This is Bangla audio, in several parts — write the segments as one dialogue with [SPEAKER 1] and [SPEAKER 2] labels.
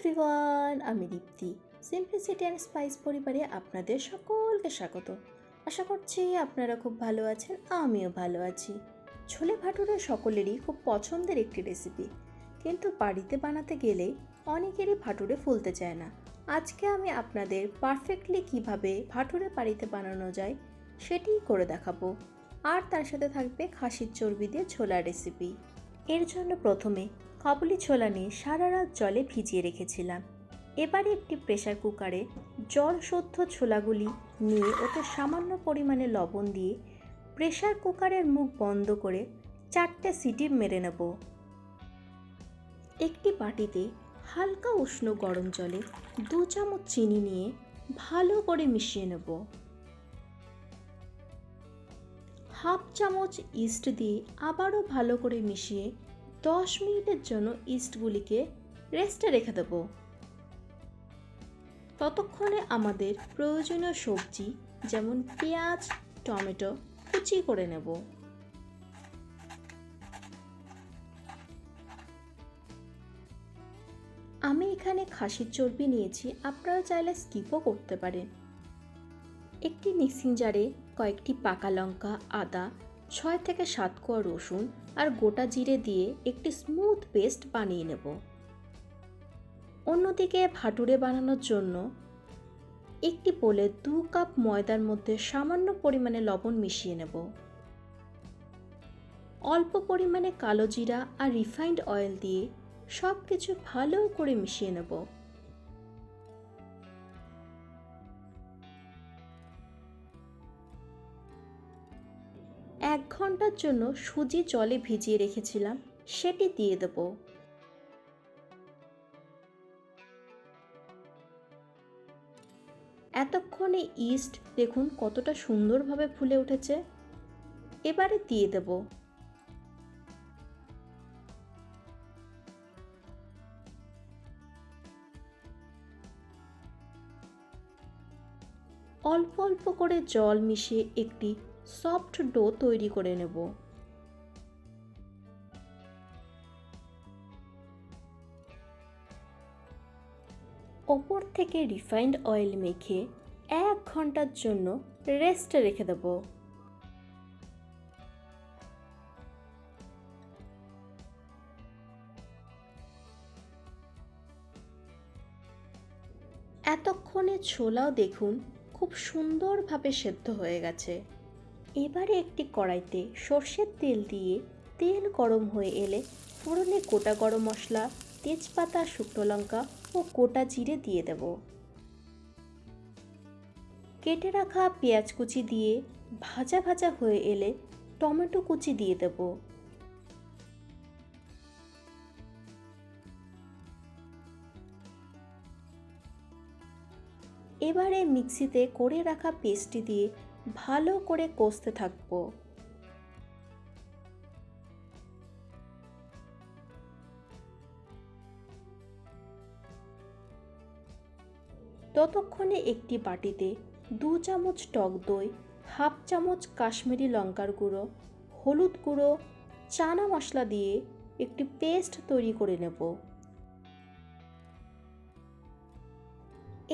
[SPEAKER 1] এভরিওয়ান, আমি দীপ্তি। সিম্পলিসিটি অ্যান্ড স্পাইস পরিবারে আপনাদের সকলকে স্বাগত। আশা করছি আপনারা খুব ভালো আছেন, আমিও ভালো আছি। ছোলে ভাটুরে সকলেরই খুব পছন্দের একটি রেসিপি, কিন্তু বাড়িতে বানাতে গেলে অনেকেরই ভাটুরে ফুলতে চায় না। আজকে আমি আপনাদের পারফেক্টলি কিভাবে ভাটুরে বাড়িতে বানানো যায় সেটিই করে দেখাবো। আর তার সাথে থাকবে খাসির চর্বি দিয়ে ছোলার রেসিপি। এর জন্য প্রথমে কাবুলি ছোলা নিয়ে সারা রাত জলে ভিজিয়ে রেখেছিলাম। এবারে একটি প্রেসার কুকারে জল শুদ্ধ ছোলাগুলি নিয়ে ওতে সামান্য পরিমাণে লবণ দিয়ে প্রেসার কুকারের মুখ বন্ধ করে 4টে সিটি মেরে নেব। একটি বাটিতে হালকা উষ্ণ গরম জলে 2 চামচ চিনি নিয়ে ভালো করে মিশিয়ে নেব। হাফ চামচ ইস্ট দিয়ে আবারও ভালো করে মিশিয়ে 10 মিনিটের জন্য ইস্টগুলিকে রেস্টে রেখে দেব। ততক্ষণে আমাদের প্রয়োজনীয় সবজি যেমন পেঁয়াজ, টমেটো কুচি করে নেব। আমি এখানে খাসির চর্বি নিয়েছি, আপনারা চাইলে স্কিপও করতে পারেন। একটি মিক্সিং জারে কয়েকটি পাকা লঙ্কা, আদা, 6 থেকে 7 কোয়া রসুন আর গোটা জিরে দিয়ে একটি স্মুথ পেস্ট বানিয়ে নেব। অন্যদিকে ভাটুরে বানানোর জন্য একটি পোলে 2 কাপ ময়দার মধ্যে সামান্য পরিমাণে লবণ মিশিয়ে নেব। অল্প পরিমাণে কালো জিরা আর রিফাইন্ড অয়েল দিয়ে সব কিছু ভালো করে মিশিয়ে নেব। এক ঘন্টার জন্য সুজি জলে ভিজিয়ে রেখেছিলাম, সেটি দিয়ে দেব। এতক্ষণে ইস্ট দেখুন কতটা সুন্দরভাবে ফুলে উঠেছে। এবারে দিয়ে দেব অল্প অল্প করে জল মিশিয়ে একটি সফট ডো তৈরি করে নেব। ওপর থেকে রিফাইন্ড অয়েল মেখে 1 ঘন্টার জন্য রেস্টে রেখে দেব। এতক্ষণে ছোলাও দেখুন খুব সুন্দরভাবে সেদ্ধ হয়ে গেছে। এবারে একটি কড়াইতে সর্ষের তেল দিয়ে তেল গরম হয়ে এলে ফোড়নে গোটা গরম মশলা, তেজপাতা, শুকনো লঙ্কা ও গোটা জিরে দিয়ে দেব। কেটে রাখা পেঁয়াজ কুচি দিয়ে ভাজা ভাজা হয়ে এলে টমেটো কুচি দিয়ে দেব। এবারে মিক্সিতে করে রাখা পেস্টটি দিয়ে ভালো করে কষতে থাকব। ততক্ষণে একটি বাটিতে 2 চামচ টক দই, হাফ চামচ কাশ্মীরি লঙ্কার গুঁড়ো, হলুদ গুঁড়ো, চানা মশলা দিয়ে একটি পেস্ট তৈরি করে নেব।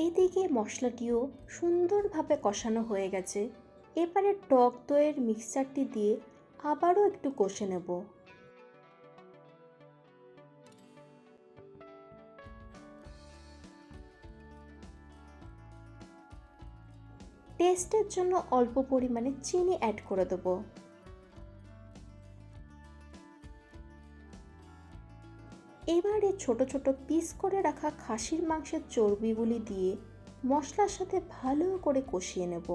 [SPEAKER 1] এইদিকে মশলাটিও সুন্দরভাবে কষানো হয়ে গেছে। এবারে টক দইয়ের মিক্সচারটি দিয়ে আবারও একটু কষে নেব। টেস্টের জন্য অল্প পরিমাণে চিনি অ্যাড করে দেব। এবারে ছোট ছোট পিস করে রাখা খাসির মাংসের চর্বিগুলি দিয়ে মশলার সাথে ভালো করে কষিয়ে নেব।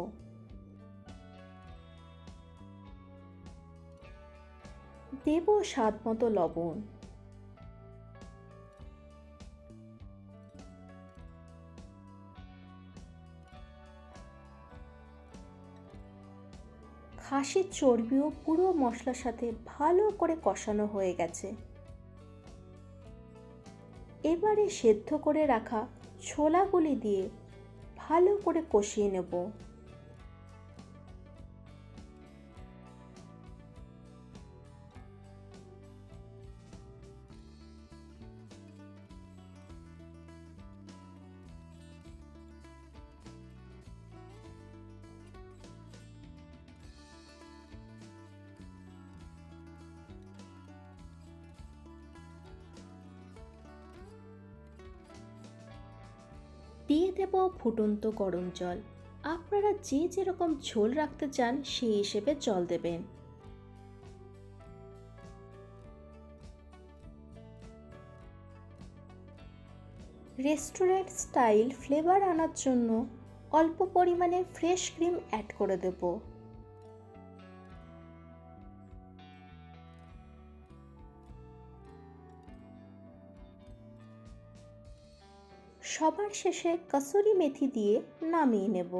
[SPEAKER 1] দেব স্বাদ মতো লবণ। খাসির চর্বিও পুরো মশলার সাথে ভালো করে কষানো হয়ে গেছে। এবারে সেদ্ধ করে রাখা ছোলাগুলি দিয়ে ভালো করে কষিয়ে নেব। দিয়ে দেব ফুটন্ত গরম জল। আপনারা যে যেরকম ঝোল রাখতে চান সেই হিসেবে জল দেবেন। রেস্টুরেন্ট স্টাইল ফ্লেভার আনার জন্য অল্প পরিমাণে ফ্রেশ ক্রিম অ্যাড করে দেব। সবার শেষে কসুরি মেথি দিয়ে নামিয়ে নেব।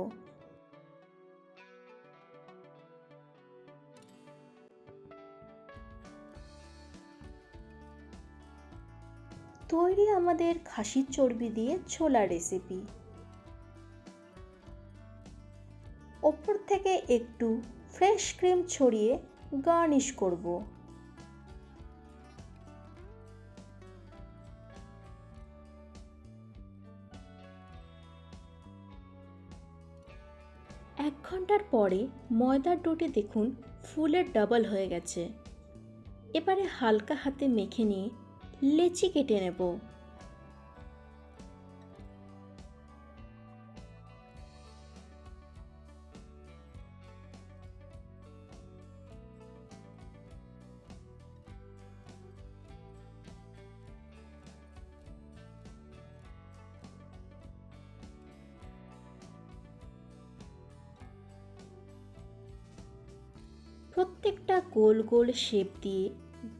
[SPEAKER 1] তৈরি আমাদের খাসির চর্বি দিয়ে ছোলা রেসিপি। ওপর থেকে একটু ফ্রেশ ক্রিম ছড়িয়ে গার্নিশ করব। এক ঘন্টার পরে ময়দার ডোটি দেখুন ফুলে ডাবল হয়ে গেছে। এবারে হালকা হাতে মেখে নিয়ে লেচি কেটে নেব। প্রত্যেকটা গোল গোল শেপ দিয়ে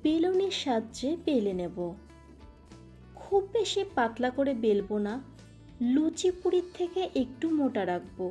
[SPEAKER 1] বেলুনের সাহায্যে বেলে নেব। খুব বেশি পাতলা করে বেলবো না, লুচি পুরির থেকে একটু মোটা রাখবো।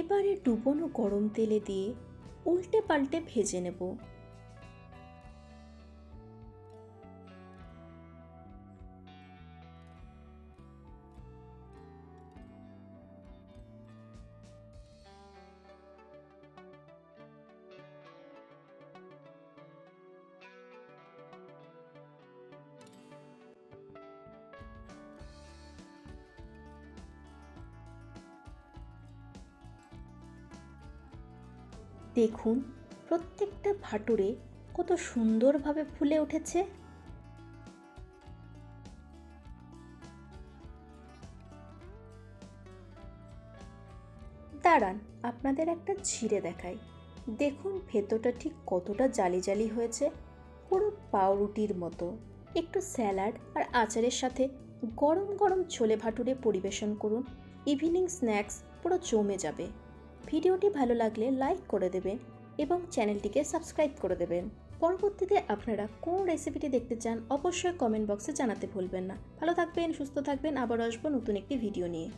[SPEAKER 1] এবারে ডুবোনো গরম তেলে দিয়ে উল্টে পাল্টে ভেজে নেব। দেখুন প্রত্যেকটা ভাটুরে কত সুন্দরভাবে ফুলে উঠেছে। দাঁড়ান, আপনাদের একটা ছিঁড়ে দেখাই। দেখুন ভেতরটা ঠিক কতটা জালি জালি হয়েছে, পুরো পাউরুটির মতো। একটু স্যালাড আর আচারের সাথে গরম গরম ছোলে ভাটুরে পরিবেশন করুন। ইভিনিং স্ন্যাক্স পুরো জমে যাবে। ভিডিওটি ভালো লাগলে লাইক করে দেবেন এবং চ্যানেলটিকে সাবস্ক্রাইব করে দেবেন। পরবর্তীতে আপনারা কোন রেসিপিটি দেখতে চান অবশ্যই কমেন্ট বক্সে জানাতে ভুলবেন না। ভালো থাকবেন, সুস্থ থাকবেন, আবার আসবো নতুন একটি ভিডিও নিয়ে।